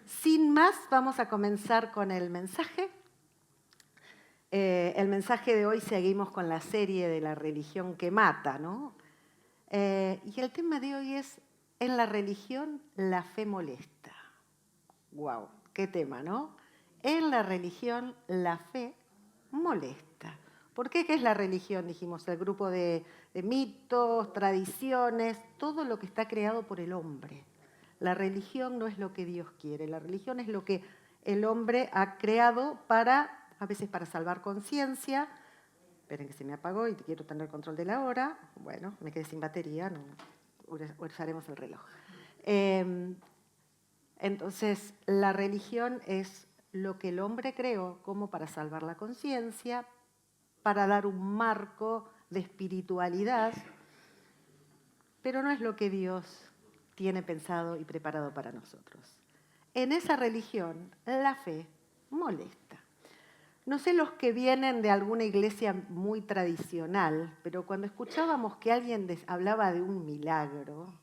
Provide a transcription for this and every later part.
Sin más, vamos a comenzar con el mensaje. El mensaje de hoy seguimos con la serie de la religión que mata, ¿no? Y el tema de hoy es, en la religión la fe molesta. ¡Guau! ¡Qué tema!, ¿no? En la religión la fe molesta. ¿Por qué? ¿Qué es la religión? Dijimos, el grupo de mitos, tradiciones, todo lo que está creado por el hombre. La religión no es lo que Dios quiere, la religión es lo que el hombre ha creado para, a veces para salvar conciencia. Esperen que se me apagó y quiero tener control de la hora. Bueno, me quedé sin batería, no usaremos el reloj. Entonces, la religión es lo que el hombre creó como para salvar la conciencia, para dar un marco de espiritualidad, pero no es lo que Dios tiene pensado y preparado para nosotros. En esa religión, la fe molesta. No sé los que vienen de alguna iglesia muy tradicional, pero cuando escuchábamos que alguien hablaba de un milagro,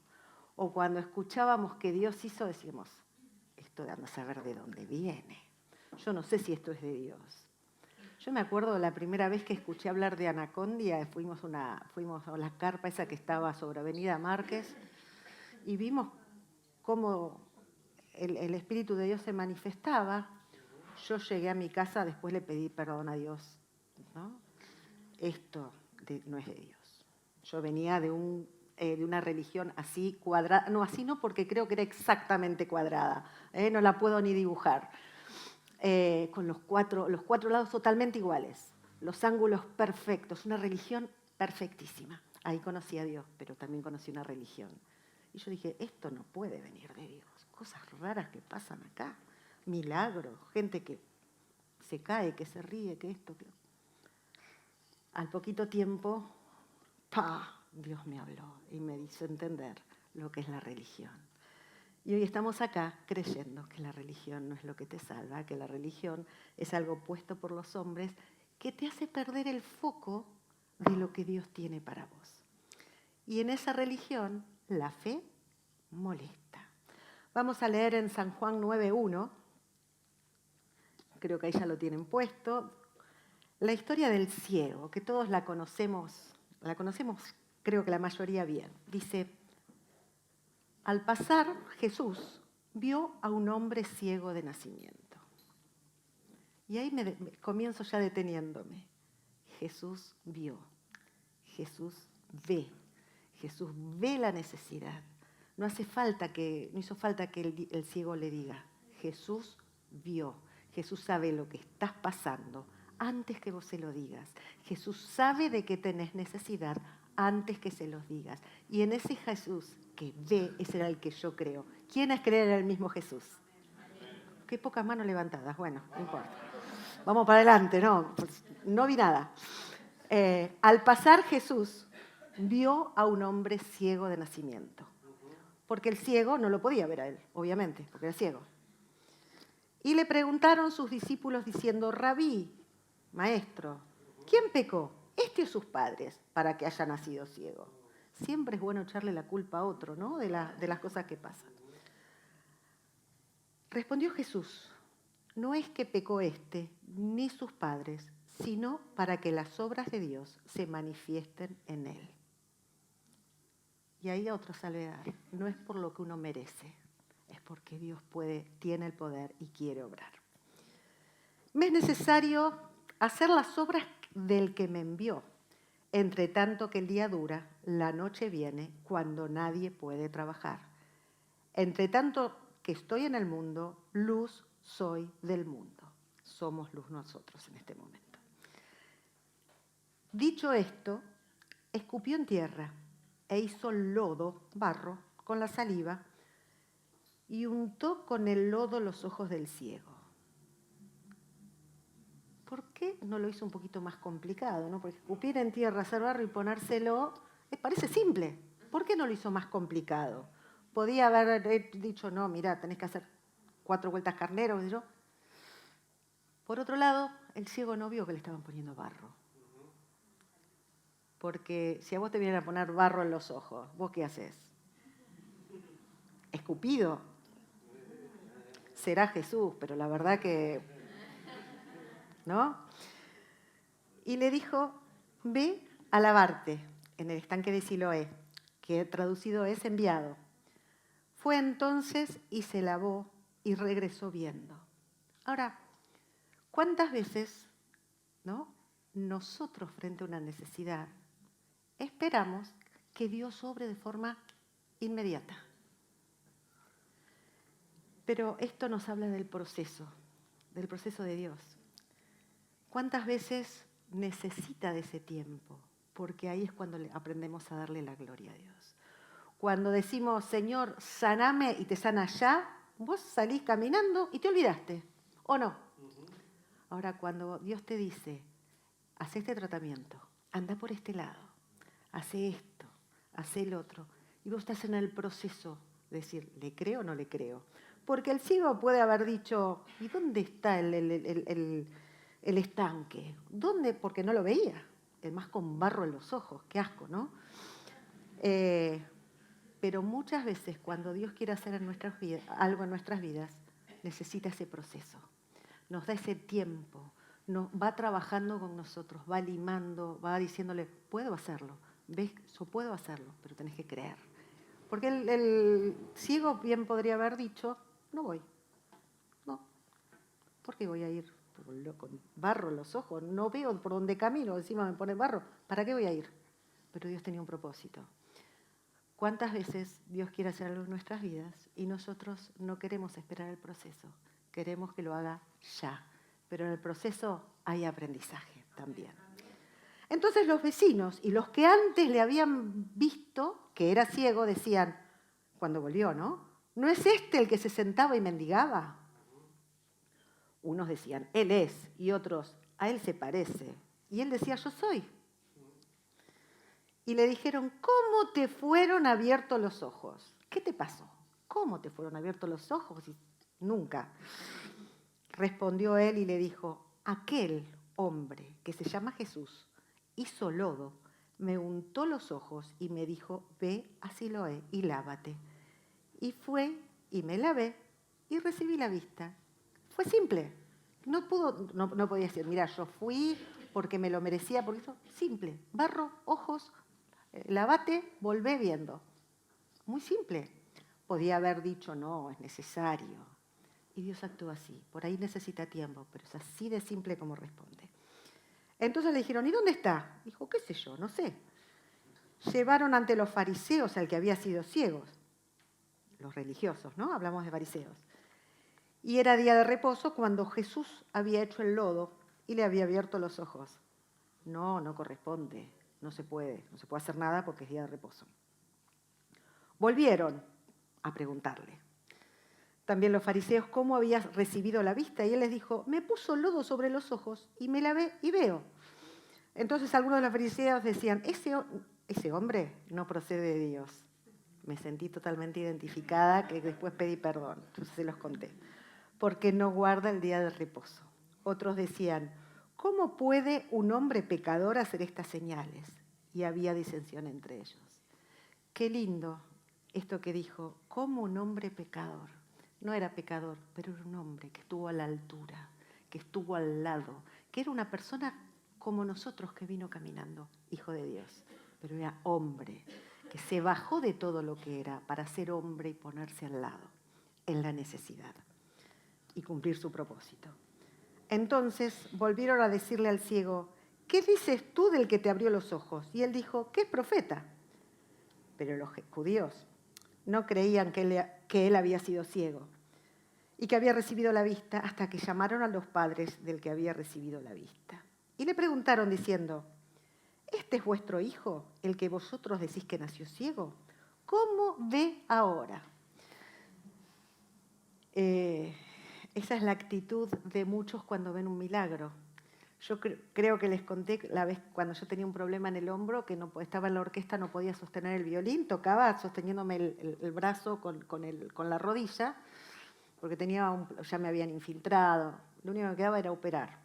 o cuando escuchábamos que Dios hizo, decíamos, esto de no saber de dónde viene. Yo no sé si esto es de Dios. Yo me acuerdo la primera vez que escuché hablar de Anacondia, fuimos a la carpa esa que estaba sobre Avenida Márquez, y vimos cómo el Espíritu de Dios se manifestaba. Yo llegué a mi casa, después le pedí perdón a Dios, ¿no? Esto no es de Dios. Yo venía de una religión así cuadrada, no, así no, porque creo que era exactamente cuadrada, no la puedo ni dibujar, con los cuatro lados totalmente iguales, los ángulos perfectos, una religión perfectísima. Ahí conocí a Dios, pero también conocí una religión. Y yo dije, esto no puede venir de Dios, cosas raras que pasan acá, milagros, gente que se cae, que se ríe, que esto, que... Al poquito tiempo, ¡pah!, Dios me habló y me hizo entender lo que es la religión. Y hoy estamos acá creyendo que la religión no es lo que te salva, que la religión es algo puesto por los hombres que te hace perder el foco de lo que Dios tiene para vos. Y en esa religión, la fe molesta. Vamos a leer en San Juan 9:1, creo que ahí ya lo tienen puesto, la historia del ciego, que todos la conocemos creo que la mayoría bien. Dice, al pasar Jesús vio a un hombre ciego de nacimiento. Y ahí me comienzo ya deteniéndome. Jesús vio, Jesús ve la necesidad. No hizo falta que el ciego le diga. Jesús vio, Jesús sabe lo que estás pasando antes que vos se lo digas. Jesús sabe de qué tenés necesidad antes que se los digas. Y en ese Jesús que ve, ese era el que yo creo. ¿Quién es creer en el mismo Jesús? Qué pocas manos levantadas. Bueno, no importa. Vamos para adelante, no, pues no vi nada. Al pasar Jesús vio a un hombre ciego de nacimiento. Porque el ciego no lo podía ver a él, obviamente, porque era ciego. Y le preguntaron sus discípulos diciendo, Rabí, maestro, ¿quién pecó, este o sus padres, para que haya nacido ciego? Siempre es bueno echarle la culpa a otro, ¿no?, de las cosas que pasan. Respondió Jesús, no es que pecó este ni sus padres, sino para que las obras de Dios se manifiesten en él. Y ahí otra salvedad, no es por lo que uno merece, es porque Dios tiene el poder y quiere obrar. Me es necesario hacer las obras del que me envió. Entre tanto que el día dura, la noche viene cuando nadie puede trabajar. Entre tanto que estoy en el mundo, luz soy del mundo. Somos luz nosotros en este momento. Dicho esto, escupió en tierra e hizo lodo, barro, con la saliva y untó con el lodo los ojos del ciego. ¿Por qué no lo hizo un poquito más complicado, ¿no? Porque escupir en tierra, hacer barro y ponérselo, parece simple. ¿Por qué no lo hizo más complicado? Podía haber dicho, no, mira, tenés que hacer 4 vueltas carnero, ¿sí? Por otro lado, el ciego no vio que le estaban poniendo barro. Porque si a vos te vienen a poner barro en los ojos, ¿vos qué haces? Escupido. será Jesús, pero la verdad que, ¿no? Y le dijo, ve a lavarte en el estanque de Siloé, que traducido es enviado. Fue entonces y se lavó y regresó viendo. Ahora, ¿cuántas veces, ¿no?, nosotros frente a una necesidad esperamos que Dios obre de forma inmediata? Pero esto nos habla del proceso de Dios. ¿Cuántas veces necesita de ese tiempo? Porque ahí es cuando aprendemos a darle la gloria a Dios. Cuando decimos, Señor, saname y te sana ya, vos salís caminando y te olvidaste, ¿o no? Ahora, cuando Dios te dice, haz este tratamiento, anda por este lado, hace esto, hace el otro, y vos estás en el proceso de decir, ¿le creo o no le creo? Porque el ciego puede haber dicho, ¿y dónde está el estanque? ¿Dónde? Porque no lo veía. Además con barro en los ojos, qué asco, ¿no? Pero muchas veces cuando Dios quiere hacer en nuestras vidas, algo en nuestras vidas, necesita ese proceso. Nos da ese tiempo, va trabajando con nosotros, va limando, va diciéndole, puedo hacerlo, ves, yo puedo hacerlo, pero tenés que creer. Porque el ciego bien podría haber dicho, no voy, no, ¿por qué voy a ir con barro en los ojos? No veo por dónde camino, encima me pone barro, ¿para qué voy a ir? Pero Dios tenía un propósito. ¿Cuántas veces Dios quiere hacer algo en nuestras vidas y nosotros no queremos esperar el proceso? Queremos que lo haga ya, pero en el proceso hay aprendizaje también. Entonces los vecinos y los que antes le habían visto que era ciego decían, cuando volvió, ¿no? ¿No es este el que se sentaba y mendigaba? Unos decían, él es, y otros, a él se parece. Y él decía, yo soy. Y le dijeron, ¿cómo te fueron abiertos los ojos? ¿Qué te pasó? ¿Cómo te fueron abiertos los ojos? Y nunca. Respondió él y le dijo, aquel hombre que se llama Jesús hizo lodo, me untó los ojos y me dijo, ve a Siloé y lávate. Y fue y me lavé y recibí la vista. Fue simple. No podía decir, mira, yo fui porque me lo merecía, porque eso, simple. Barro, ojos, lavate, volvé viendo. Muy simple. Podía haber dicho, no, es necesario. Y Dios actúa así. Por ahí necesita tiempo, pero es así de simple como responde. Entonces le dijeron, ¿y dónde está? Dijo, qué sé yo, no sé. Llevaron ante los fariseos al que había sido ciego. Los religiosos, ¿no? Hablamos de fariseos. Y era día de reposo cuando Jesús había hecho el lodo y le había abierto los ojos. No, no corresponde, no se puede hacer nada porque es día de reposo. Volvieron a preguntarle. También los fariseos cómo había recibido la vista y él les dijo, me puso lodo sobre los ojos y me lavé y veo. Entonces algunos de los fariseos decían, ese hombre no procede de Dios. Me sentí totalmente identificada, que después pedí perdón, entonces se los conté, porque no guarda el día de reposo. Otros decían, ¿cómo puede un hombre pecador hacer estas señales? Y había disensión entre ellos. Qué lindo esto que dijo, ¿cómo un hombre pecador? No era pecador, pero era un hombre que estuvo a la altura, que estuvo al lado, que era una persona como nosotros que vino caminando, hijo de Dios, pero era hombre, que se bajó de todo lo que era para ser hombre y ponerse al lado, en la necesidad, y cumplir su propósito. Entonces volvieron a decirle al ciego, ¿qué dices tú del que te abrió los ojos? Y él dijo, que es profeta. Pero los judíos no creían que él había sido ciego y que había recibido la vista hasta que llamaron a los padres del que había recibido la vista. Y le preguntaron diciendo, ¿este es vuestro hijo, el que vosotros decís que nació ciego? ¿Cómo ve ahora? Esa es la actitud de muchos cuando ven un milagro. Yo creo que les conté la vez cuando yo tenía un problema en el hombro, que no estaba en la orquesta, no podía sostener el violín, tocaba sosteniéndome el brazo con la rodilla, porque ya me habían infiltrado, lo único que quedaba era operar.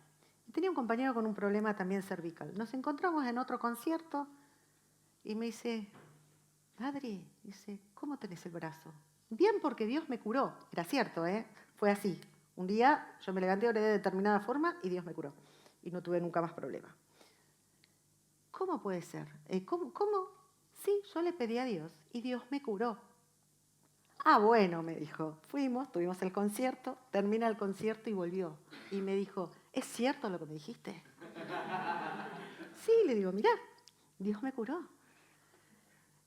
Y tenía un compañero con un problema también cervical. Nos encontramos en otro concierto y me dice, Adri, dice, ¿cómo tenés el brazo? Bien, porque Dios me curó. Era cierto, ¿eh? Fue así. Un día yo me levanté, oré de determinada forma y Dios me curó. Y no tuve nunca más problema. ¿Cómo puede ser? ¿Cómo? Sí, yo le pedí a Dios y Dios me curó. Ah, bueno, me dijo. Fuimos, tuvimos el concierto, termina el concierto y volvió. Y me dijo, ¿es cierto lo que me dijiste? Sí, le digo, mirá, Dios me curó.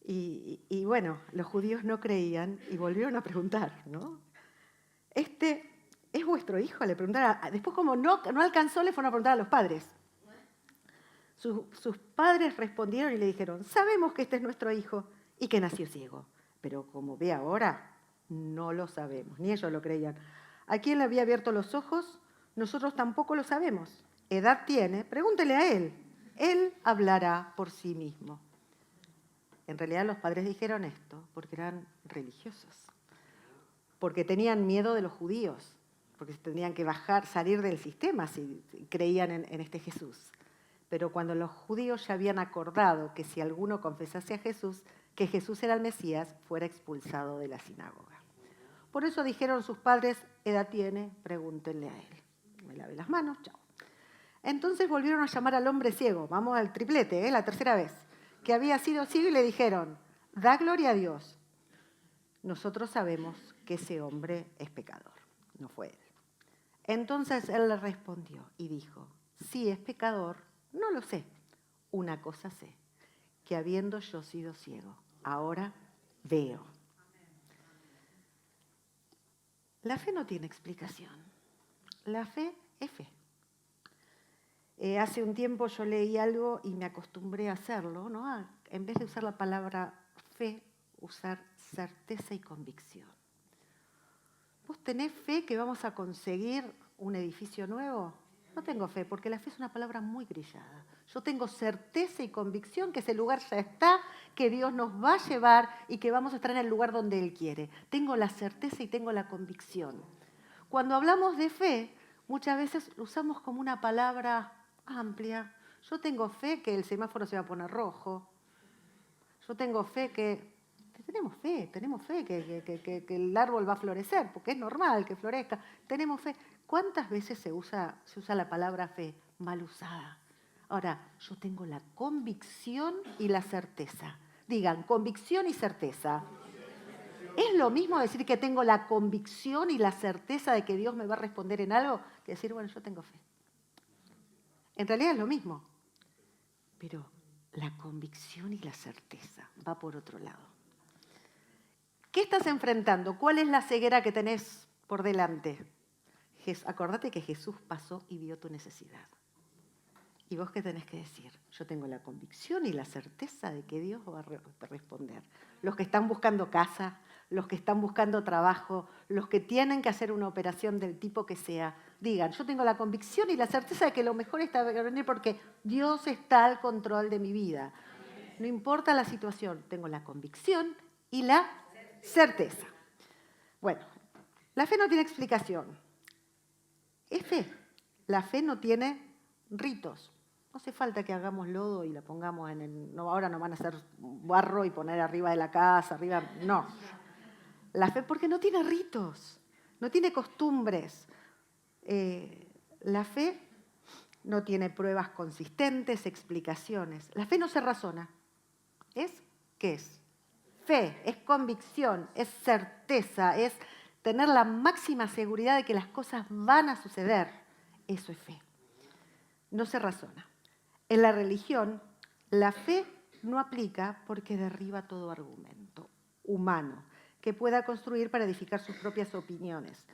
Y bueno, los judíos no creían y volvieron a preguntar, ¿no? ¿Es vuestro hijo? Le preguntaron. Después, como no alcanzó, le fueron a preguntar a los padres. Sus padres respondieron y le dijeron, sabemos que este es nuestro hijo y que nació ciego, pero como ve ahora, no lo sabemos, ni ellos lo creían. ¿A quién le había abierto los ojos? Nosotros tampoco lo sabemos. ¿Edad tiene? Pregúntele a él. Él hablará por sí mismo. En realidad los padres dijeron esto porque eran religiosos, porque tenían miedo de los judíos, porque tenían que salir del sistema si creían en este Jesús. Pero cuando los judíos ya habían acordado que si alguno confesase a Jesús, que Jesús era el Mesías, fuera expulsado de la sinagoga. Por eso dijeron sus padres, ¿edad tiene? Pregúntenle a él. Me lavé las manos, chao. Entonces volvieron a llamar al hombre ciego, vamos al triplete, la tercera vez, que había sido ciego y le dijeron, da gloria a Dios. Nosotros sabemos que ese hombre es pecador, no fue él. Entonces él le respondió y dijo, si es pecador, no lo sé. Una cosa sé, que habiendo yo sido ciego, ahora veo. La fe no tiene explicación. La fe es fe. Hace un tiempo yo leí algo y me acostumbré a hacerlo, ¿no? En vez de usar la palabra fe, usar certeza y convicción. ¿Vos tenés fe que vamos a conseguir un edificio nuevo? No tengo fe, porque la fe es una palabra muy grillada. Yo tengo certeza y convicción que ese lugar ya está, que Dios nos va a llevar y que vamos a estar en el lugar donde Él quiere. Tengo la certeza y tengo la convicción. Cuando hablamos de fe, muchas veces lo usamos como una palabra amplia. Yo tengo fe que el semáforo se va a poner rojo. Yo tengo fe que... Tenemos fe que el árbol va a florecer, porque es normal que florezca. Tenemos fe. ¿Cuántas veces se usa la palabra fe mal usada? Ahora, yo tengo la convicción y la certeza. Digan, convicción y certeza. ¿Es lo mismo decir que tengo la convicción y la certeza de que Dios me va a responder en algo que decir, bueno, yo tengo fe? En realidad es lo mismo, pero la convicción y la certeza va por otro lado. ¿Qué estás enfrentando? ¿Cuál es la ceguera que tenés por delante? Acordate que Jesús pasó y vio tu necesidad. ¿Y vos qué tenés que decir? Yo tengo la convicción y la certeza de que Dios va a responder. Los que están buscando casa, los que están buscando trabajo, los que tienen que hacer una operación del tipo que sea, digan, yo tengo la convicción y la certeza de que lo mejor está por venir porque Dios está al control de mi vida. No importa la situación, tengo la convicción y la certeza. Bueno, la fe no tiene explicación. Es fe. La fe no tiene ritos. No hace falta que hagamos lodo y la pongamos en el... No, ahora no van a hacer barro y poner arriba de la casa, arriba... No. La fe porque no tiene ritos, no tiene costumbres. La fe no tiene pruebas consistentes, explicaciones. La fe no se razona. ¿Qué es? Fe, es convicción, es certeza, es tener la máxima seguridad de que las cosas van a suceder. Eso es fe. No se razona. En la religión, la fe no aplica porque derriba todo argumento humano que pueda construir para edificar sus propias opiniones.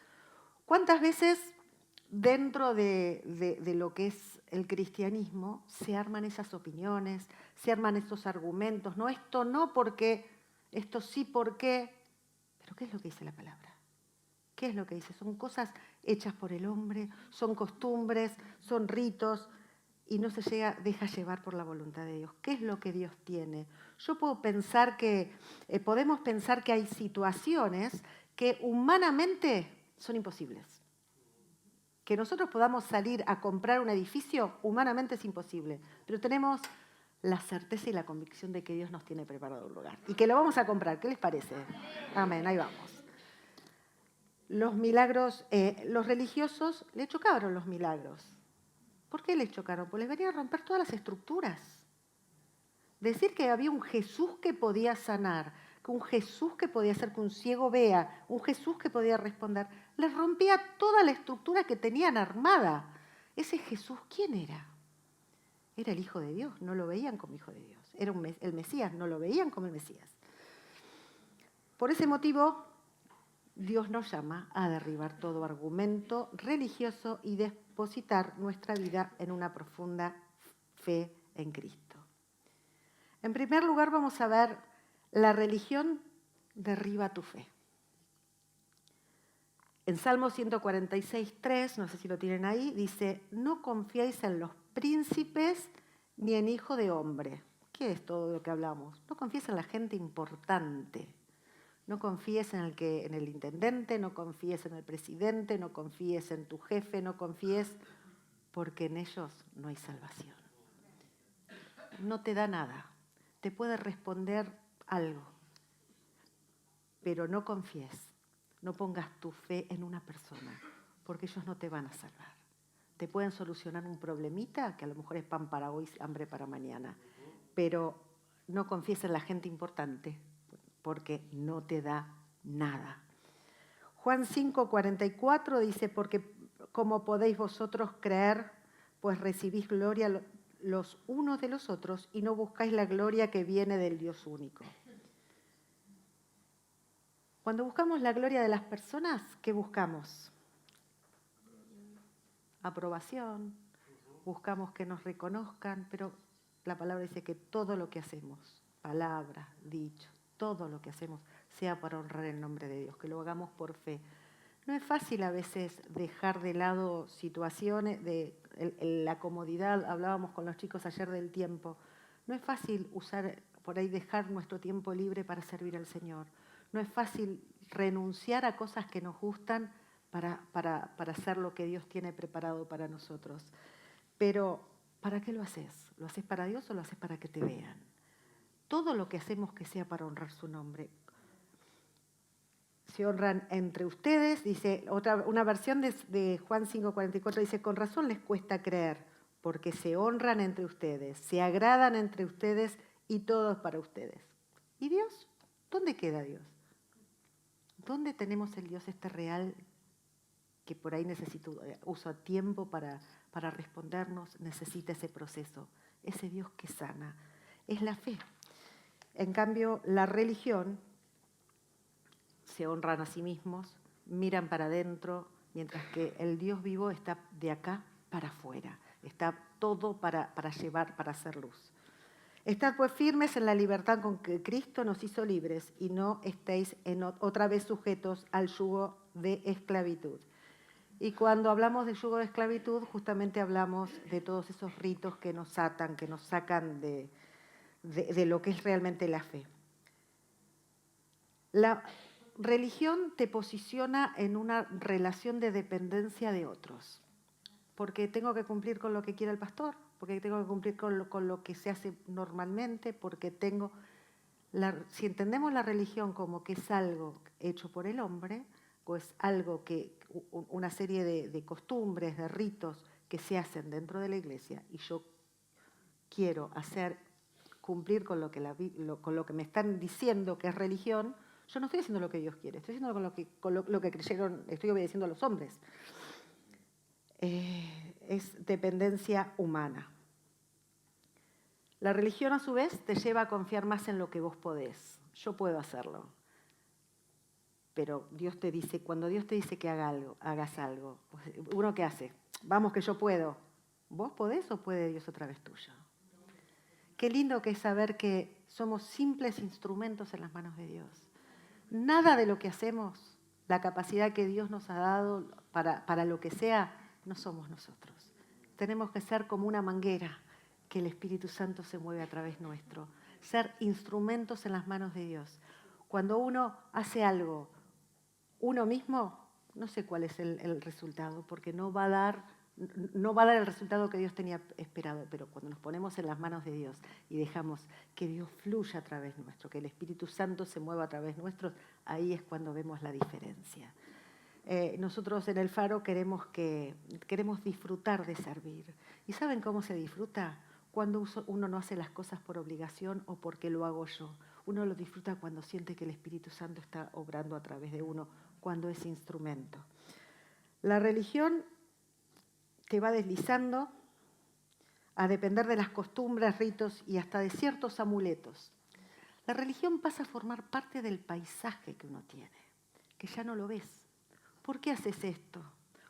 ¿Cuántas veces dentro de lo que es el cristianismo se arman esas opiniones, se arman esos argumentos? No, esto no porque, esto sí porque, pero ¿qué es lo que dice la palabra? ¿Qué es lo que dice? Son cosas hechas por el hombre, son costumbres, son ritos, y no se deja llevar por la voluntad de Dios. ¿Qué es lo que Dios tiene? Podemos pensar que hay situaciones que humanamente son imposibles. Que nosotros podamos salir a comprar un edificio, humanamente es imposible. Pero tenemos la certeza y la convicción de que Dios nos tiene preparado un lugar. Y que lo vamos a comprar. ¿Qué les parece? Amén, ahí vamos. Los milagros, los religiosos le chocaron los milagros. ¿Por qué les chocaron? Pues les venía a romper todas las estructuras. Decir que había un Jesús que podía sanar, que un Jesús que podía hacer que un ciego vea, un Jesús que podía responder, les rompía toda la estructura que tenían armada. Ese Jesús, ¿quién era? Era el Hijo de Dios, no lo veían como Hijo de Dios. Era el Mesías, no lo veían como el Mesías. Por ese motivo, Dios nos llama a derribar todo argumento religioso y depositar nuestra vida en una profunda fe en Cristo. En primer lugar, vamos a ver, la religión derriba tu fe. En Salmo 146:3, no sé si lo tienen ahí, dice, no confiéis en los príncipes ni en hijo de hombre. ¿Qué es todo lo que hablamos? No confíes en la gente importante. No confíes en el intendente, no confíes en el presidente, no confíes en tu jefe, no confíes porque en ellos no hay salvación. No te da nada. Te puede responder algo, pero no confíes, no pongas tu fe en una persona, porque ellos no te van a salvar. Te pueden solucionar un problemita, que a lo mejor es pan para hoy, hambre para mañana, pero no confíes en la gente importante, porque no te da nada. Juan 5:44 dice, porque ¿cómo podéis vosotros creer, pues recibís gloria los unos de los otros y no buscáis la gloria que viene del Dios único? Cuando buscamos la gloria de las personas, ¿qué buscamos? Aprobación, buscamos que nos reconozcan, pero la palabra dice que todo lo que hacemos, palabra, dicho, todo lo que hacemos sea para honrar el nombre de Dios, que lo hagamos por fe. No es fácil a veces dejar de lado situaciones, de la comodidad, hablábamos con los chicos ayer del tiempo, no es fácil por ahí dejar nuestro tiempo libre para servir al Señor, no es fácil renunciar a cosas que nos gustan para hacer lo que Dios tiene preparado para nosotros. Pero, ¿para qué lo haces? ¿Lo haces para Dios o lo haces para que te vean? Todo lo que hacemos que sea para honrar su nombre. Se honran entre ustedes, dice una versión de Juan 5:44, dice, con razón les cuesta creer, porque se honran entre ustedes, se agradan entre ustedes y todo es para ustedes. ¿Y Dios? ¿Dónde queda Dios? ¿Dónde tenemos el Dios real que por ahí usa tiempo para respondernos, necesita ese proceso, ese Dios que sana? Es la fe. En cambio, la religión se honran a sí mismos, miran para adentro, mientras que el Dios vivo está de acá para afuera, está todo para llevar, para hacer luz. Estad pues firmes en la libertad con que Cristo nos hizo libres y no estéis otra vez sujetos al yugo de esclavitud. Y cuando hablamos de yugo de esclavitud, justamente hablamos de todos esos ritos que nos atan, que nos sacan de lo que es realmente la fe. La religión te posiciona en una relación de dependencia de otros, porque tengo que cumplir con lo que quiere el pastor, porque tengo que cumplir con lo que se hace normalmente, porque si entendemos la religión como que es algo hecho por el hombre, o es algo una serie de costumbres, de ritos que se hacen dentro de la iglesia, y yo quiero cumplir con lo que me están diciendo que es religión, yo no estoy haciendo lo que Dios quiere, estoy haciendo lo que creyeron, estoy obedeciendo a los hombres. Es dependencia humana. La religión, a su vez, te lleva a confiar más en lo que vos podés. Yo puedo hacerlo. Pero cuando Dios te dice que hagas algo, pues, ¿uno qué hace? Vamos que yo puedo. ¿Vos podés o puede Dios otra vez tuyo? Qué lindo que es saber que somos simples instrumentos en las manos de Dios. Nada de lo que hacemos, la capacidad que Dios nos ha dado para lo que sea, no somos nosotros. Tenemos que ser como una manguera que el Espíritu Santo se mueve a través nuestro. Ser instrumentos en las manos de Dios. Cuando uno hace algo uno mismo, no sé cuál es el resultado, porque no va a dar el resultado que Dios tenía esperado, pero cuando nos ponemos en las manos de Dios y dejamos que Dios fluya a través nuestro, que el Espíritu Santo se mueva a través nuestro, ahí es cuando vemos la diferencia. Nosotros en el Faro queremos disfrutar de servir. ¿Y saben cómo se disfruta? Cuando uno no hace las cosas por obligación o porque lo hago yo. Uno lo disfruta cuando siente que el Espíritu Santo está obrando a través de uno, cuando es instrumento. La religión te va deslizando a depender de las costumbres, ritos y hasta de ciertos amuletos. La religión pasa a formar parte del paisaje que uno tiene, que ya no lo ves. ¿Por qué haces esto?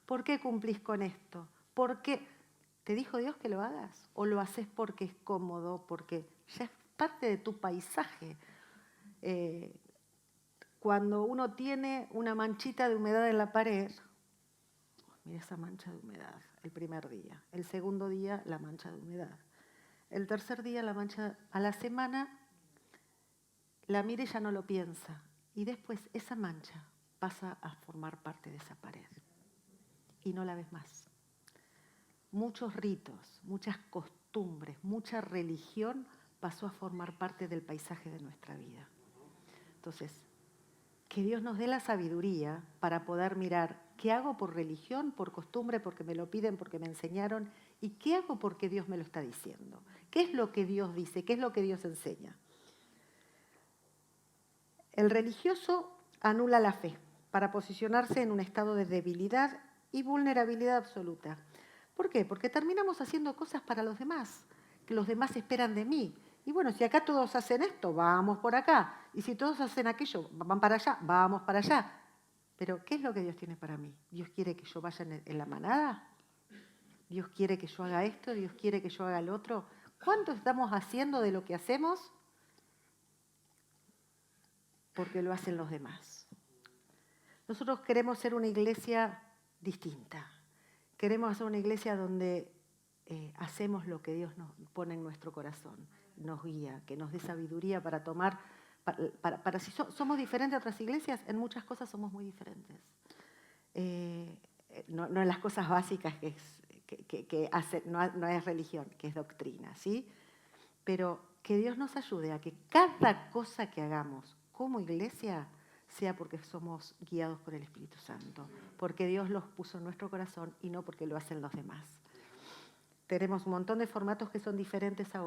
¿Por qué cumplís con esto? ¿Por qué? ¿Te dijo Dios que lo hagas? ¿O lo haces porque es cómodo, porque ya es parte de tu paisaje? Cuando uno tiene una manchita de humedad en la pared, mira esa mancha de humedad, el primer día. El segundo día, la mancha de humedad. El tercer día, la mancha. A la semana, la mira y ya no lo piensa. Y después esa mancha pasa a formar parte de esa pared. Y no la ves más. Muchos ritos, muchas costumbres, mucha religión pasó a formar parte del paisaje de nuestra vida. Entonces, que Dios nos dé la sabiduría para poder mirar qué hago por religión, por costumbre, porque me lo piden, porque me enseñaron, y qué hago porque Dios me lo está diciendo. ¿Qué es lo que Dios dice? ¿Qué es lo que Dios enseña? El religioso anula la fe para posicionarse en un estado de debilidad y vulnerabilidad absoluta. ¿Por qué? Porque terminamos haciendo cosas para los demás, que los demás esperan de mí. Y bueno, si acá todos hacen esto, vamos por acá. Y si todos hacen aquello, van para allá, vamos para allá. Pero, ¿qué es lo que Dios tiene para mí? ¿Dios quiere que yo vaya en la manada? ¿Dios quiere que yo haga esto? ¿Dios quiere que yo haga el otro? ¿Cuánto estamos haciendo de lo que hacemos? Porque lo hacen los demás. Nosotros queremos ser una iglesia distinta. Queremos hacer una iglesia donde hacemos lo que Dios nos pone en nuestro corazón, nos guía, que nos dé sabiduría para tomar, para si somos diferentes a otras iglesias, en muchas cosas somos muy diferentes. No en las cosas básicas que hace, no es religión, que es doctrina, ¿sí? Pero que Dios nos ayude a que cada cosa que hagamos como iglesia sea porque somos guiados por el Espíritu Santo, porque Dios los puso en nuestro corazón y no porque lo hacen los demás. Tenemos un montón de formatos que son diferentes a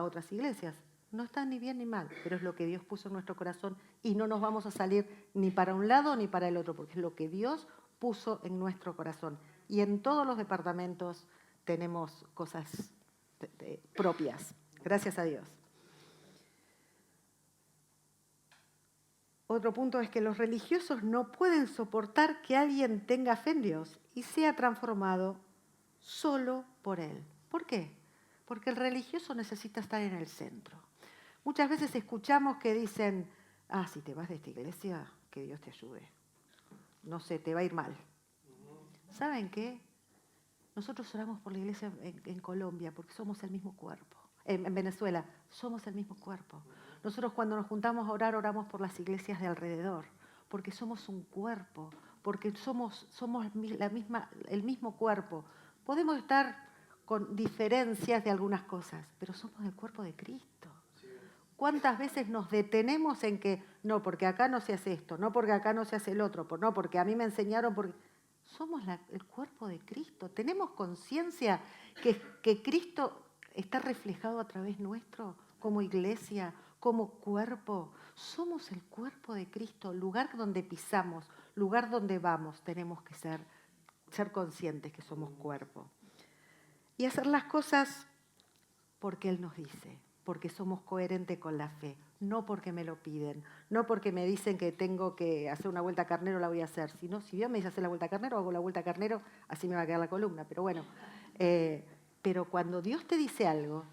otras iglesias. No están ni bien ni mal, pero es lo que Dios puso en nuestro corazón y no nos vamos a salir ni para un lado ni para el otro, porque es lo que Dios puso en nuestro corazón. Y en todos los departamentos tenemos cosas propias. Gracias a Dios. Otro punto es que los religiosos no pueden soportar que alguien tenga fe en Dios y sea transformado solo por Él. ¿Por qué? Porque el religioso necesita estar en el centro. Muchas veces escuchamos que dicen, si te vas de esta iglesia, que Dios te ayude. No sé, te va a ir mal. ¿Saben qué? Nosotros oramos por la iglesia en Colombia porque somos el mismo cuerpo. En Venezuela somos el mismo cuerpo. Nosotros cuando nos juntamos a orar, oramos por las iglesias de alrededor, porque somos un cuerpo, porque somos el mismo cuerpo. Podemos estar con diferencias de algunas cosas, pero somos el cuerpo de Cristo. ¿Cuántas veces nos detenemos en que, no, porque acá no se hace esto, no porque acá no se hace el otro, no, porque a mí me enseñaron, porque... Somos el cuerpo de Cristo. Tenemos conciencia que Cristo está reflejado a través nuestro como iglesia, como cuerpo. Somos el cuerpo de Cristo, lugar donde pisamos, lugar donde vamos. Tenemos que ser conscientes que somos cuerpo. Y hacer las cosas porque Él nos dice, porque somos coherentes con la fe, no porque me lo piden, no porque me dicen que tengo que hacer una vuelta a carnero, la voy a hacer. Si Dios me dice hacer la vuelta a carnero, hago la vuelta a carnero, así me va a quedar la columna. Pero bueno, pero cuando Dios te dice algo,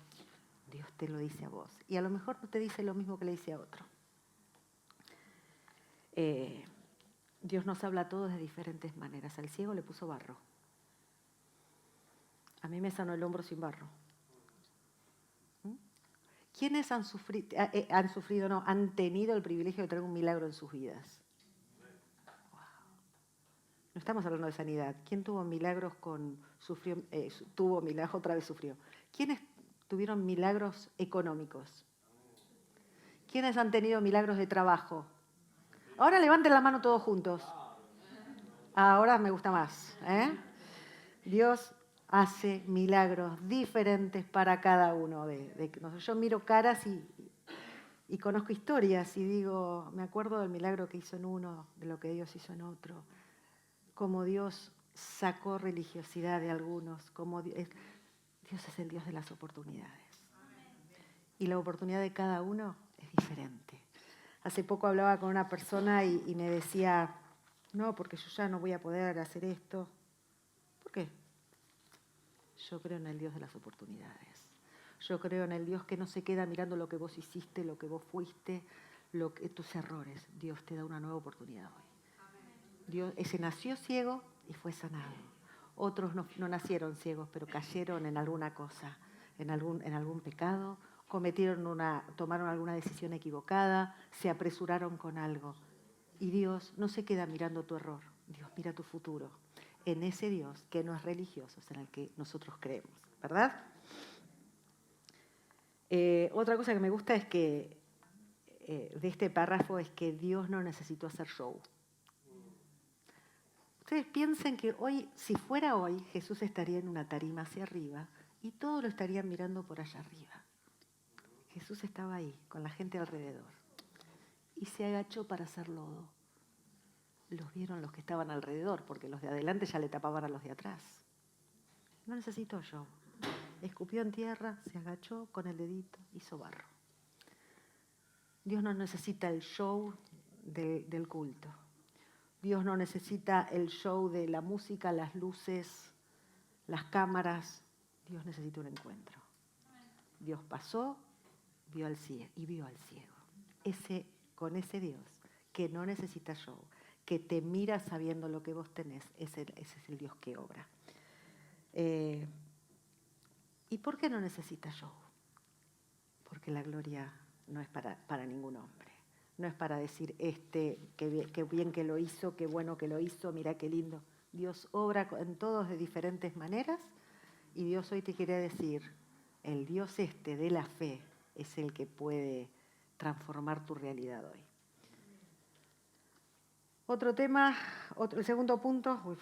Dios te lo dice a vos. Y a lo mejor no te dice lo mismo que le dice a otro. Dios nos habla a todos de diferentes maneras. Al ciego le puso barro. A mí me sanó el hombro sin barro. ¿Quiénes han tenido el privilegio de tener un milagro en sus vidas? Wow. No estamos hablando de sanidad. ¿Quién tuvo milagros tuvo milagros, otra vez sufrió? ¿Quiénes tuvieron milagros económicos? ¿Quiénes han tenido milagros de trabajo? Ahora levanten la mano todos juntos. Ahora me gusta más. Dios hace milagros diferentes para cada uno de nosotros. Yo miro caras y conozco historias y digo, me acuerdo del milagro que hizo en uno, de lo que Dios hizo en otro, cómo Dios sacó religiosidad de algunos, cómo Dios es el Dios de las oportunidades. Y la oportunidad de cada uno es diferente. Hace poco hablaba con una persona y me decía, no, porque yo ya no voy a poder hacer esto. ¿Por qué? Yo creo en el Dios de las oportunidades. Yo creo en el Dios que no se queda mirando lo que vos hiciste, lo que vos fuiste, tus errores. Dios te da una nueva oportunidad hoy. Dios, ese nació ciego y fue sanado. Otros no nacieron ciegos, pero cayeron en alguna cosa, en algún pecado, tomaron alguna decisión equivocada, se apresuraron con algo. Y Dios no se queda mirando tu error, Dios mira tu futuro. En ese Dios que no es religioso, es en el que nosotros creemos, ¿verdad? Otra cosa que me gusta es que de este párrafo es que Dios no necesitó hacer show. Ustedes piensen que hoy, si fuera hoy, Jesús estaría en una tarima hacia arriba y todos lo estarían mirando por allá arriba. Jesús estaba ahí, con la gente alrededor, y se agachó para hacer lodo. Los vieron los que estaban alrededor, porque los de adelante ya le tapaban a los de atrás. No necesitó show. Escupió en tierra, se agachó con el dedito, hizo barro. Dios no necesita el show del culto. Dios no necesita el show de la música, las luces, las cámaras. Dios necesita un encuentro. Dios pasó, vio al ciego y vio al ciego. Con ese Dios que no necesita show, que te mira sabiendo lo que vos tenés, ese es el Dios que obra. ¿Y por qué no necesita show? Porque la gloria no es para ningún hombre. No es para decir, qué bien que lo hizo, qué bueno que lo hizo, mira qué lindo. Dios obra en todos de diferentes maneras y Dios hoy te quiere decir, el Dios de la fe es el que puede transformar tu realidad hoy. Otro tema, el segundo punto,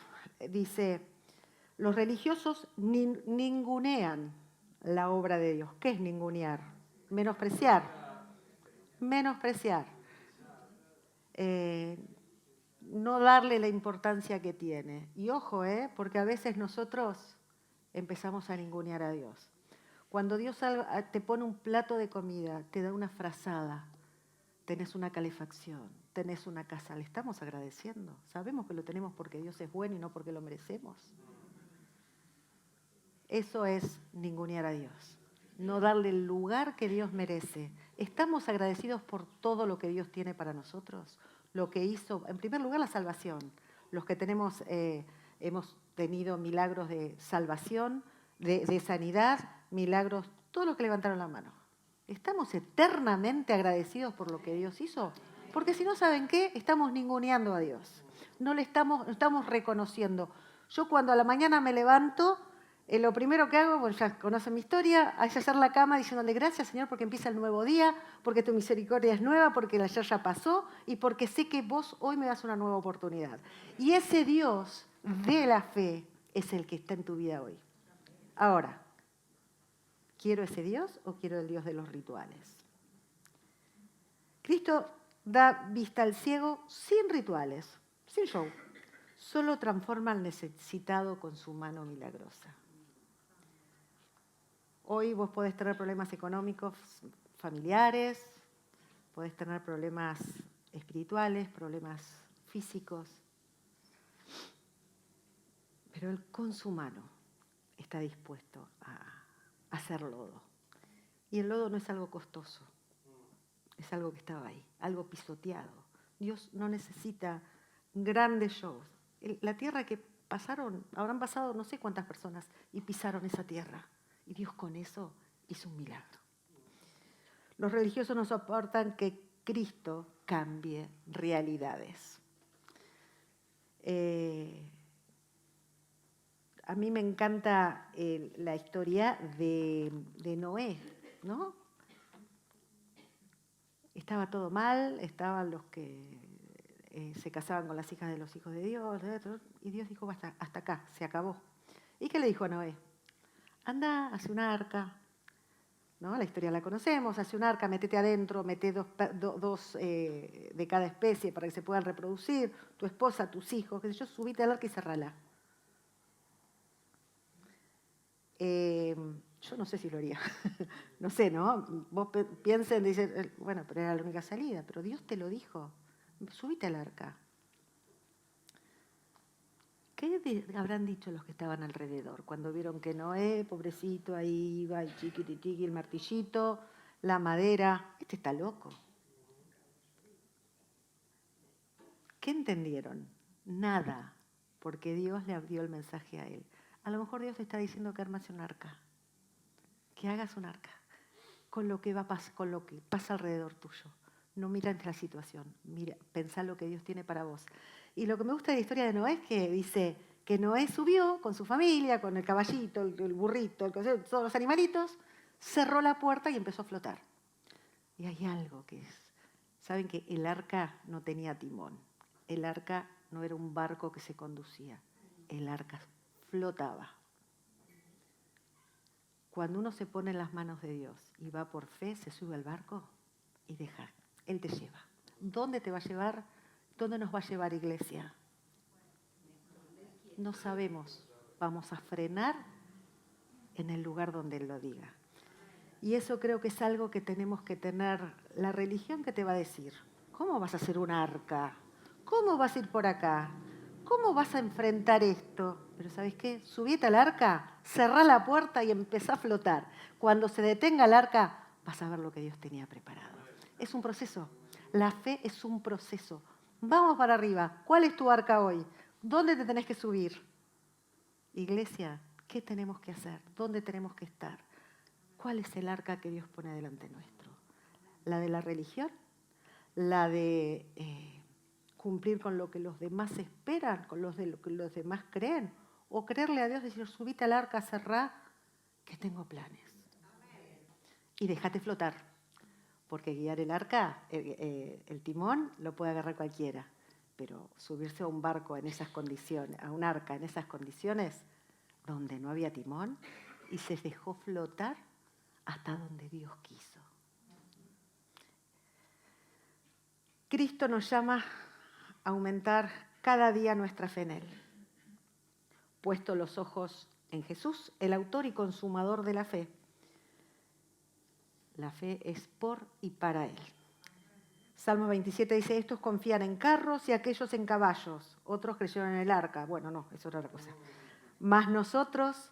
dice, los religiosos ningunean la obra de Dios. ¿Qué es ningunear? Menospreciar. Menospreciar. No darle la importancia que tiene. Y ojo, porque a veces nosotros empezamos a ningunear a Dios. Cuando Dios te pone un plato de comida, te da una frazada, tenés una calefacción, tenés una casa, ¿le estamos agradeciendo? Sabemos que lo tenemos porque Dios es bueno y no porque lo merecemos. Eso es ningunear a Dios, no darle el lugar que Dios merece. ¿Estamos agradecidos por todo lo que Dios tiene para nosotros? Lo que hizo, en primer lugar, la salvación. Los que hemos tenido milagros de salvación, de sanidad, milagros, todos los que levantaron la mano. ¿Estamos eternamente agradecidos por lo que Dios hizo? Porque si no, ¿saben qué? Estamos ninguneando a Dios. No estamos reconociendo. Yo cuando a la mañana me levanto, lo primero que hago, bueno, ya conocen mi historia, es hacer la cama diciéndole gracias, Señor, porque empieza el nuevo día, porque tu misericordia es nueva, porque el ayer ya pasó y porque sé que vos hoy me das una nueva oportunidad. Y ese Dios de la fe es el que está en tu vida hoy. Ahora, ¿quiero ese Dios o quiero el Dios de los rituales? Cristo da vista al ciego sin rituales, sin show. Solo transforma al necesitado con su mano milagrosa. Hoy vos podés tener problemas económicos, familiares, podés tener problemas espirituales, problemas físicos, pero Él con su mano está dispuesto a hacer lodo. Y el lodo no es algo costoso, es algo que estaba ahí, algo pisoteado. Dios no necesita grandes shows. La tierra que habrán pasado no sé cuántas personas y pisaron esa tierra. Y Dios con eso hizo un milagro. Los religiosos nos soportan que Cristo cambie realidades. A mí me encanta la historia de Noé, ¿no? Estaba todo mal, estaban se casaban con las hijas de los hijos de Dios, y Dios dijo, basta, hasta acá, se acabó. ¿Y qué le dijo a Noé? Anda, hace un arca, ¿no? La historia la conocemos, hace un arca, métete adentro, mete dos de cada especie para que se puedan reproducir, tu esposa, tus hijos, qué sé yo, subite al arca y cerrala. Yo no sé si lo haría, no sé, ¿no? Vos piensen, dicen, bueno, pero era la única salida, pero Dios te lo dijo, subite al arca. ¿Qué habrán dicho los que estaban alrededor cuando vieron que Noé, pobrecito, ahí iba, el chiquitiqui, el martillito, la madera? Este está loco. ¿Qué entendieron? Nada, porque Dios le abrió el mensaje a él. A lo mejor Dios te está diciendo que armas un arca, que hagas un arca, con lo que pasa alrededor tuyo. No mira la situación, mira, pensá lo que Dios tiene para vos. Y lo que me gusta de la historia de Noé es que dice que Noé subió con su familia, con el caballito, el burrito, todos los animalitos, cerró la puerta y empezó a flotar. Y hay algo que es, saben que el arca no tenía timón, el arca no era un barco que se conducía, el arca flotaba. Cuando uno se pone en las manos de Dios y va por fe, se sube al barco y deja, Él te lleva. ¿Dónde te va a llevar? ¿Dónde nos va a llevar, iglesia? No sabemos. Vamos a frenar en el lugar donde Él lo diga. Y eso creo que es algo que tenemos que tener. La religión que te va a decir, ¿cómo vas a hacer un arca? ¿Cómo vas a ir por acá? ¿Cómo vas a enfrentar esto? Pero ¿sabes qué? Subite al arca, cerrá la puerta y empezá a flotar. Cuando se detenga el arca, vas a ver lo que Dios tenía preparado. Es un proceso. La fe es un proceso. Vamos para arriba. ¿Cuál es tu arca hoy? ¿Dónde te tenés que subir? Iglesia, ¿qué tenemos que hacer? ¿Dónde tenemos que estar? ¿Cuál es el arca que Dios pone delante nuestro? ¿La de la religión? ¿La de cumplir con lo que los demás esperan, con lo que los demás creen? ¿O creerle a Dios y decir, subite al arca, cerrá, que tengo planes? Y déjate flotar, porque guiar el arca, el timón, lo puede agarrar cualquiera. Pero subirse a un barco en esas condiciones, a un arca en esas condiciones, donde no había timón, y se dejó flotar hasta donde Dios quiso. Cristo nos llama a aumentar cada día nuestra fe en Él. Puesto los ojos en Jesús, el autor y consumador de la fe. La fe es por y para Él. Salmo 27 dice, estos confían en carros y aquellos en caballos. Otros creyeron en el arca. Bueno, no, eso era otra cosa. Mas nosotros,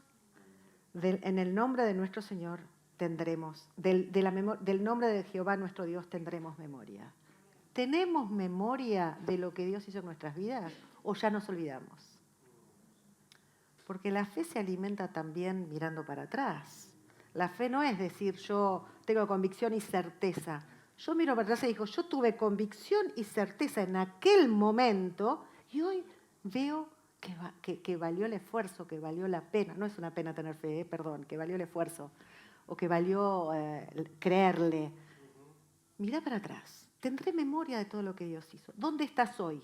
en el nombre de nuestro Señor, tendremos, del nombre de Jehová nuestro Dios tendremos memoria. ¿Tenemos memoria de lo que Dios hizo en nuestras vidas o ya nos olvidamos? Porque la fe se alimenta también mirando para atrás. La fe no es decir yo tengo convicción y certeza. Yo miro para atrás y digo, yo tuve convicción y certeza en aquel momento y hoy veo que valió el esfuerzo, que valió la pena. No es una pena tener fe, perdón, que valió el esfuerzo o que valió creerle. Mira para atrás. Tendré memoria de todo lo que Dios hizo. ¿Dónde estás hoy?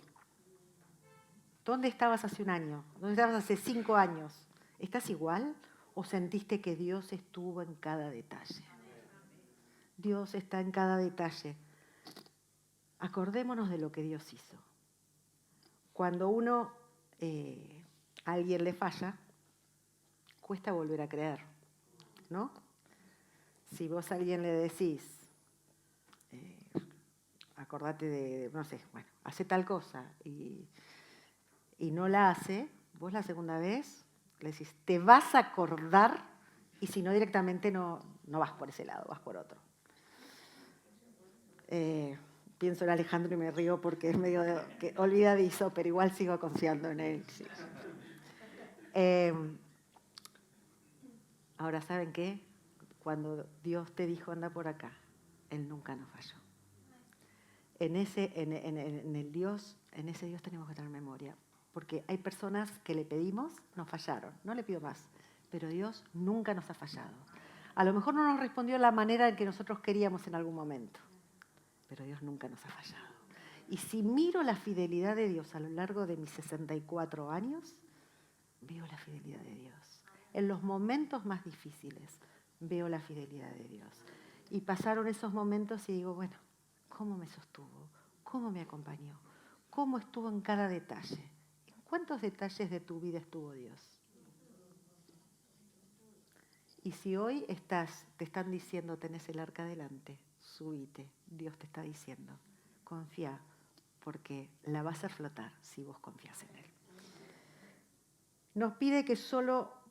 ¿Dónde estabas hace un año? ¿Dónde estabas hace 5 años? ¿Estás igual o sentiste que Dios estuvo en cada detalle? Dios está en cada detalle. Acordémonos de lo que Dios hizo. Cuando a alguien le falla, cuesta volver a creer, ¿no? Si vos a alguien le decís, acordate de, no sé, bueno, hace tal cosa y no la hace, vos la segunda vez le decís, te vas a acordar y si no directamente no vas por ese lado, vas por otro. Pienso en Alejandro y me río porque es medio olvidadizo, pero igual sigo confiando en él. Sí. Ahora, ¿saben qué? Cuando Dios te dijo anda por acá, Él nunca nos falló. En ese Dios tenemos que tener memoria. Porque hay personas que le pedimos, nos fallaron. No le pido más. Pero Dios nunca nos ha fallado. A lo mejor no nos respondió de la manera en que nosotros queríamos en algún momento. Pero Dios nunca nos ha fallado. Y si miro la fidelidad de Dios a lo largo de mis 64 años, veo la fidelidad de Dios. En los momentos más difíciles veo la fidelidad de Dios. Y pasaron esos momentos y digo, bueno, ¿cómo me sostuvo? ¿Cómo me acompañó? ¿Cómo estuvo en cada detalle? ¿En cuántos detalles de tu vida estuvo Dios? Y si hoy te están diciendo, tenés el arca delante, subite, Dios te está diciendo, confía, porque la va a hacer flotar si vos confías en Él.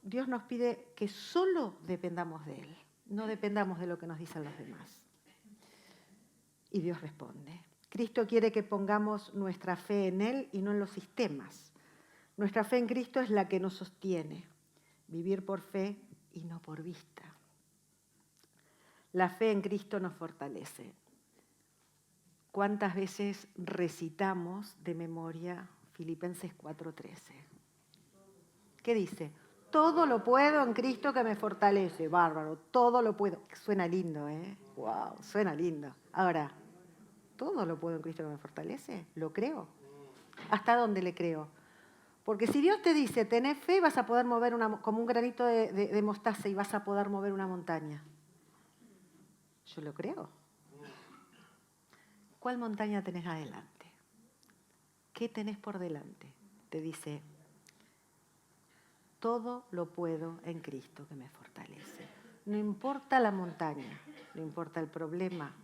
Dios nos pide que solo dependamos de Él, no dependamos de lo que nos dicen los demás. Y Dios responde. Cristo quiere que pongamos nuestra fe en Él y no en los sistemas. Nuestra fe en Cristo es la que nos sostiene. Vivir por fe y no por vista. La fe en Cristo nos fortalece. ¿Cuántas veces recitamos de memoria Filipenses 4:13? ¿Qué dice? Todo lo puedo en Cristo que me fortalece. Bárbaro, todo lo puedo. Suena lindo, ¿eh? Wow, suena lindo. Ahora, ¿todo lo puedo en Cristo que me fortalece? ¿Lo creo? ¿Hasta dónde le creo? Porque si Dios te dice, tenés fe, vas a poder mover como un granito de mostaza y vas a poder mover una montaña. Yo lo creo. ¿Cuál montaña tenés adelante? ¿Qué tenés por delante? Te dice, todo lo puedo en Cristo que me fortalece. No importa la montaña, no importa el problema,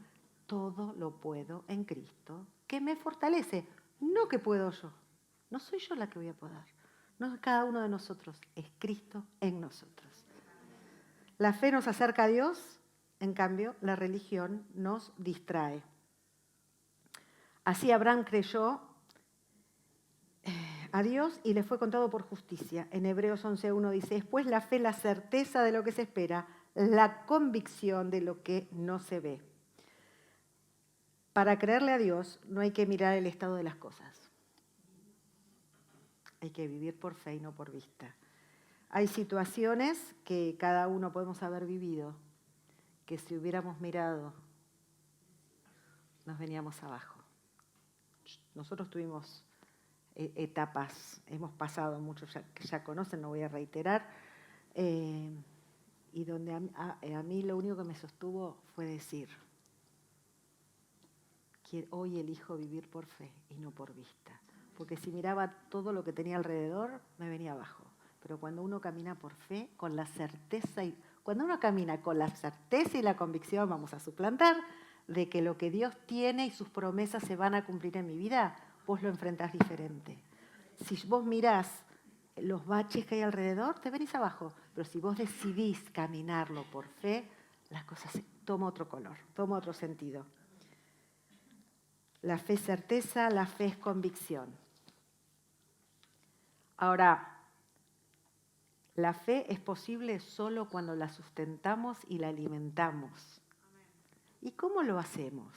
todo lo puedo en Cristo que me fortalece. No que puedo yo, no soy yo la que voy a poder. No es cada uno de nosotros, es Cristo en nosotros. La fe nos acerca a Dios, en cambio, la religión nos distrae. Así Abraham creyó a Dios y le fue contado por justicia. En Hebreos 11:1 dice, después la fe, la certeza de lo que se espera, la convicción de lo que no se ve. Para creerle a Dios no hay que mirar el estado de las cosas. Hay que vivir por fe y no por vista. Hay situaciones que cada uno podemos haber vivido, que si hubiéramos mirado, nos veníamos abajo. Nosotros tuvimos etapas, hemos pasado muchos que ya conocen, no voy a reiterar, y donde a mí lo único que me sostuvo fue decir, que hoy elijo vivir por fe y no por vista, porque si miraba todo lo que tenía alrededor, me venía abajo. Pero cuando uno camina por fe, con la certeza, cuando uno camina con la certeza y la convicción, vamos a suplantar, de que lo que Dios tiene y sus promesas se van a cumplir en mi vida, vos lo enfrentás diferente. Si vos mirás los baches que hay alrededor, te venís abajo. Pero si vos decidís caminarlo por fe, las cosas toman otro color, toman otro sentido. La fe es certeza, la fe es convicción. Ahora, la fe es posible solo cuando la sustentamos y la alimentamos. ¿Y cómo lo hacemos?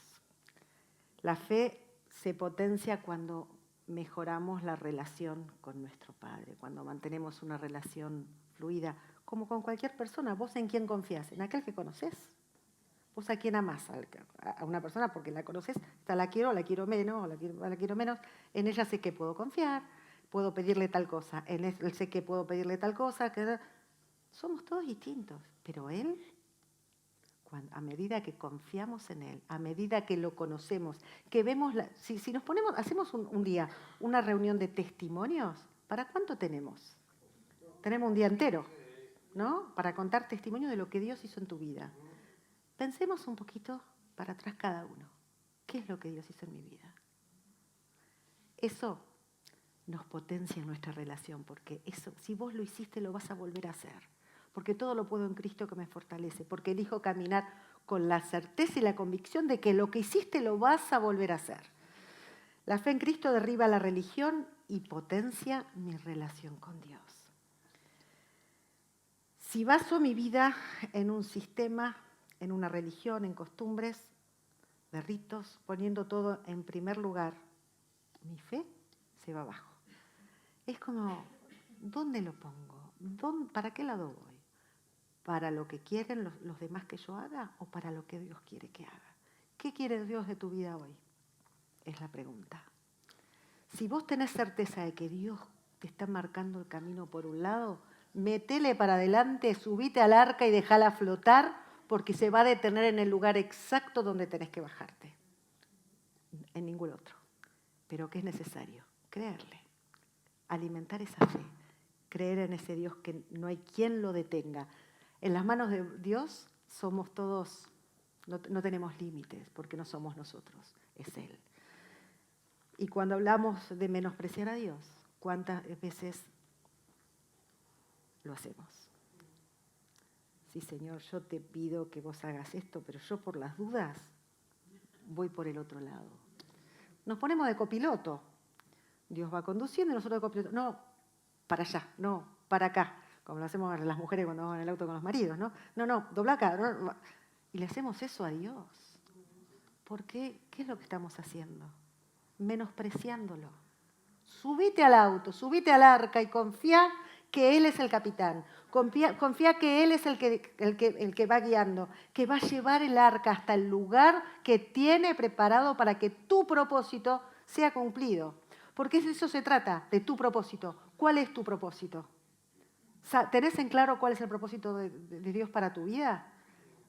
La fe se potencia cuando mejoramos la relación con nuestro Padre, cuando mantenemos una relación fluida, como con cualquier persona. ¿Vos en quién confías? ¿En aquel que conocés? ¿Vos a quién amás? A una persona porque la conoces, la quiero menos, la quiero menos. En ella sé que puedo confiar, puedo pedirle tal cosa. En él sé que puedo pedirle tal cosa. Somos todos distintos, pero Él, a medida que confiamos en Él, a medida que lo conocemos, que vemos, si nos ponemos, hacemos un día una reunión de testimonios, ¿para cuánto tenemos? Tenemos un día entero, ¿no? Para contar testimonio de lo que Dios hizo en tu vida. Pensemos un poquito para atrás cada uno. ¿Qué es lo que Dios hizo en mi vida? Eso nos potencia nuestra relación, porque eso, si vos lo hiciste, lo vas a volver a hacer. Porque todo lo puedo en Cristo que me fortalece, porque elijo caminar con la certeza y la convicción de que lo que hiciste lo vas a volver a hacer. La fe en Cristo derriba la religión y potencia mi relación con Dios. Si baso mi vida en un sistema, en una religión, en costumbres, de ritos, poniendo todo en primer lugar, mi fe se va abajo. Es como, ¿dónde lo pongo? ¿Para qué lado voy? ¿Para lo que quieren los demás que yo haga o para lo que Dios quiere que haga? ¿Qué quiere Dios de tu vida hoy? es la pregunta. Si vos tenés certeza de que Dios te está marcando el camino por un lado, metele para adelante, subite al arca y dejala flotar, porque se va a detener en el lugar exacto donde tenés que bajarte. En ningún otro. Pero ¿qué es necesario? Creerle. Alimentar esa fe. Creer en ese Dios que no hay quien lo detenga. En las manos de Dios somos todos, no tenemos límites, porque no somos nosotros, es Él. Y cuando hablamos de menospreciar a Dios, ¿cuántas veces lo hacemos? Sí, Señor, yo te pido que vos hagas esto, pero yo por las dudas voy por el otro lado. Nos ponemos de copiloto. Dios va conduciendo y nosotros de copiloto. No, para allá, no, para acá. Como lo hacemos las mujeres cuando van en el auto con los maridos, ¿no? No, dobla acá. No. Y le hacemos eso a Dios. ¿Por qué? ¿Qué es lo que estamos haciendo? Menospreciándolo. Subite al auto, subite al arca y confía que Él es el capitán. Confía que Él es el que va guiando, que va a llevar el arca hasta el lugar que tiene preparado para que tu propósito sea cumplido. Porque de eso se trata, de tu propósito. ¿Cuál es tu propósito? ¿Tenés en claro cuál es el propósito de Dios para tu vida?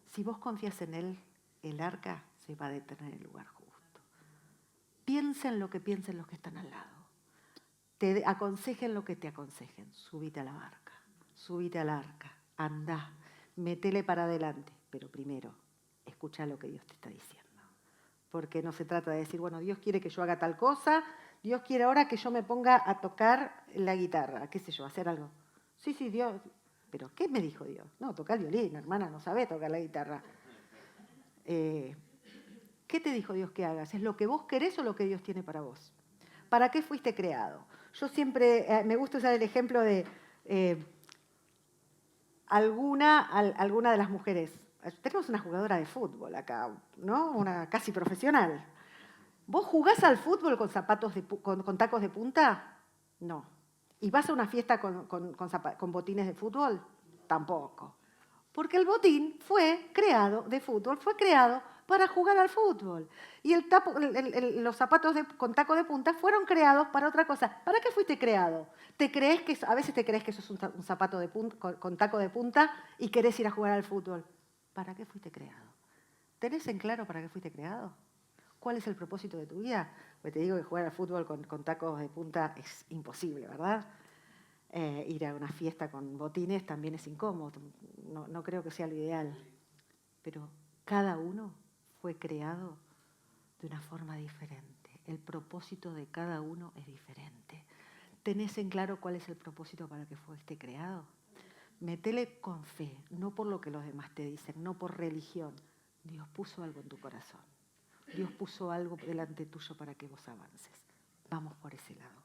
Si vos confías en Él, el arca se va a detener en el lugar justo. Piensen lo que piensen los que están al lado. Te aconsejen lo que te aconsejen. Subite a la barca, subite al arca, andá, métele para adelante. Pero primero, escucha lo que Dios te está diciendo. Porque no se trata de decir, bueno, Dios quiere que yo haga tal cosa, Dios quiere ahora que yo me ponga a tocar la guitarra, qué sé yo, hacer algo. Sí, Dios. ¿Pero qué me dijo Dios? No, toca el violín, hermana, no sabe tocar la guitarra. ¿Qué te dijo Dios que hagas? ¿Es lo que vos querés o lo que Dios tiene para vos? ¿Para qué fuiste creado? Yo siempre me gusta usar el ejemplo de alguna de las mujeres. Tenemos una jugadora de fútbol acá, ¿no? Una casi profesional. ¿Vos jugás al fútbol con zapatos con tacos de punta? No. ¿Y vas a una fiesta con botines de fútbol? Tampoco. Porque el botín de fútbol fue creado para jugar al fútbol. Y los zapatos con taco de punta fueron creados para otra cosa. ¿Para qué fuiste creado? A veces te crees que sos un zapato con taco de punta y querés ir a jugar al fútbol. ¿Para qué fuiste creado? ¿Tenés en claro para qué fuiste creado? ¿Cuál es el propósito de tu vida? Pues te digo que jugar al fútbol con tacos de punta es imposible, ¿verdad? Ir a una fiesta con botines también es incómodo. No creo que sea lo ideal. Pero cada uno fue creado de una forma diferente. El propósito de cada uno es diferente. ¿Tenés en claro cuál es el propósito para que fuiste creado? Métele con fe, no por lo que los demás te dicen, no por religión. Dios puso algo en tu corazón. Dios puso algo delante tuyo para que vos avances. Vamos por ese lado.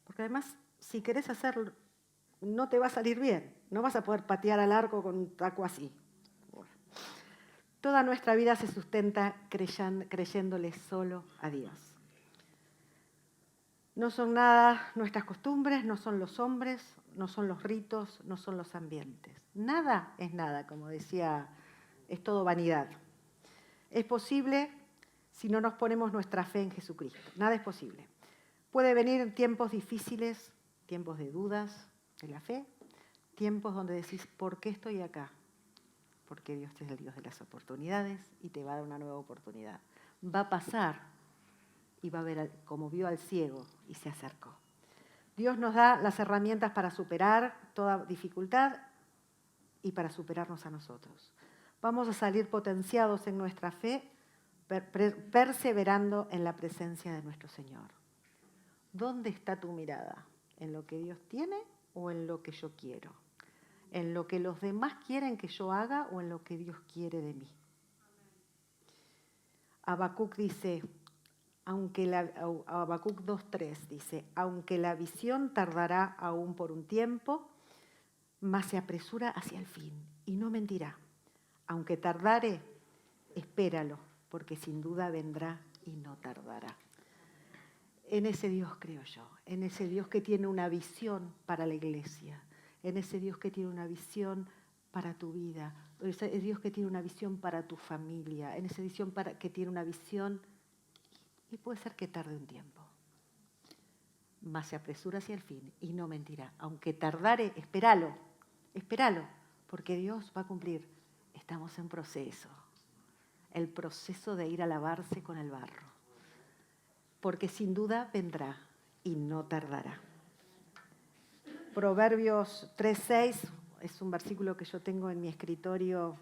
Porque además, si querés hacerlo, no te va a salir bien. No vas a poder patear al arco con un taco así. Bueno. Toda nuestra vida se sustenta creyéndole solo a Dios. No son nada nuestras costumbres, no son los hombres, no son los ritos, no son los ambientes. Nada es nada, como decía, es todo vanidad. Es posible si no nos ponemos nuestra fe en Jesucristo. Nada es posible. Puede venir tiempos difíciles, tiempos de dudas de la fe, tiempos donde decís, ¿por qué estoy acá? Porque Dios es el Dios de las oportunidades y te va a dar una nueva oportunidad. Va a pasar y va a ver como vio al ciego y se acercó. Dios nos da las herramientas para superar toda dificultad y para superarnos a nosotros. Vamos a salir potenciados en nuestra fe, perseverando en la presencia de nuestro Señor. ¿Dónde está tu mirada? ¿En lo que Dios tiene o en lo que yo quiero? ¿En lo que los demás quieren que yo haga o en lo que Dios quiere de mí? Habacuc dice, Habacuc 2:3 dice, aunque la visión tardará aún por un tiempo, mas se apresura hacia el fin y no mentirá. Aunque tardare, espéralo, porque sin duda vendrá y no tardará. En ese Dios creo yo, en ese Dios que tiene una visión para la iglesia, en ese Dios que tiene una visión para tu vida, Es Dios que tiene una visión para tu familia, en esa visión que tiene una visión, y puede ser que tarde un tiempo. Mas se apresura hacia el fin y no mentirá. Aunque tardare, espéralo, porque Dios va a cumplir. Estamos en proceso, el proceso de ir a lavarse con el barro, porque sin duda vendrá y no tardará. Proverbios 3:6 es un versículo que yo tengo en mi escritorio.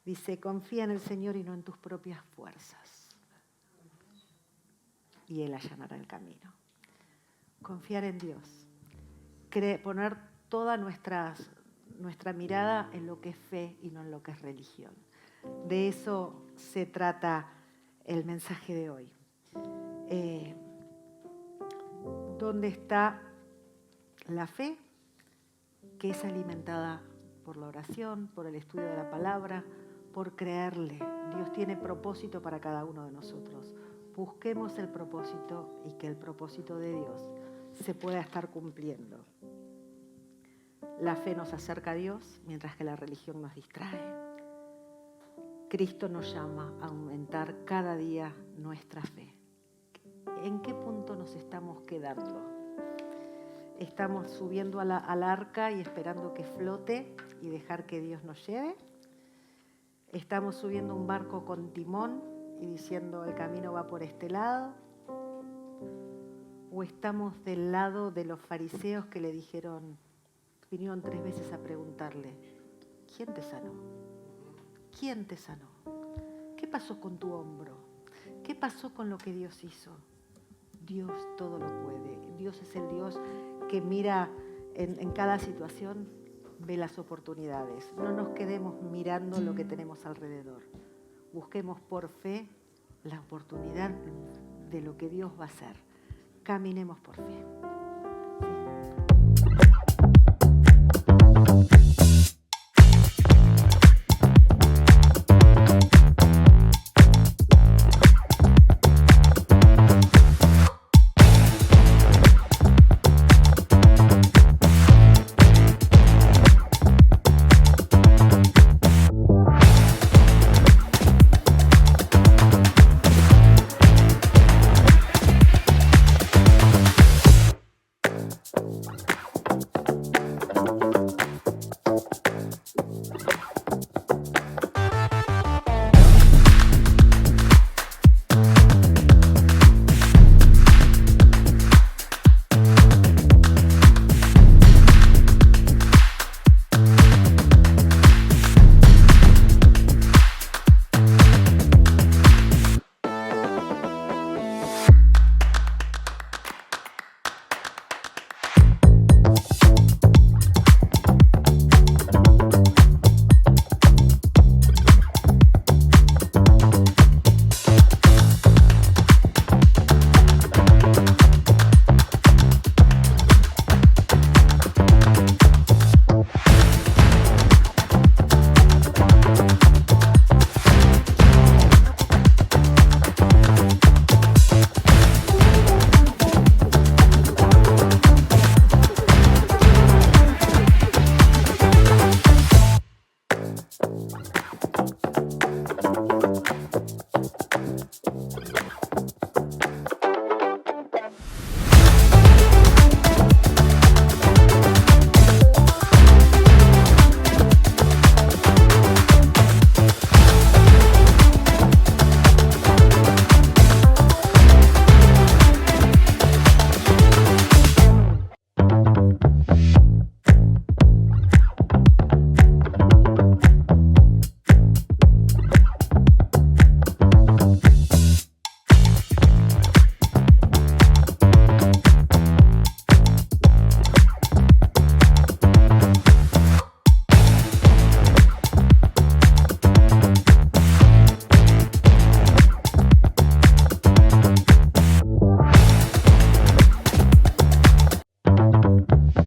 Dice, confía en el Señor y no en tus propias fuerzas, y Él allanará el camino. Confiar en Dios, poner toda nuestra mirada en lo que es fe y no en lo que es religión. De eso se trata el mensaje de hoy. ¿Dónde está la fe? Que es alimentada por la oración, por el estudio de la palabra, por creerle. Dios tiene propósito para cada uno de nosotros. Busquemos el propósito y que el propósito de Dios se pueda estar cumpliendo. La fe nos acerca a Dios, mientras que la religión nos distrae. Cristo nos llama a aumentar cada día nuestra fe. ¿En qué punto nos estamos quedando? ¿Estamos subiendo al arca y esperando que flote y dejar que Dios nos lleve? ¿Estamos subiendo un barco con timón y diciendo el camino va por este lado? ¿O estamos del lado de los fariseos que le vinieron 3 veces a preguntarle, ¿quién te sanó? ¿Quién te sanó? ¿Qué pasó con tu hombro? ¿Qué pasó con lo que Dios hizo? Dios todo lo puede. Dios es el Dios que mira en cada situación, ve las oportunidades. No nos quedemos mirando lo que tenemos alrededor. Busquemos por fe la oportunidad de lo que Dios va a hacer. Caminemos por fe. Sí.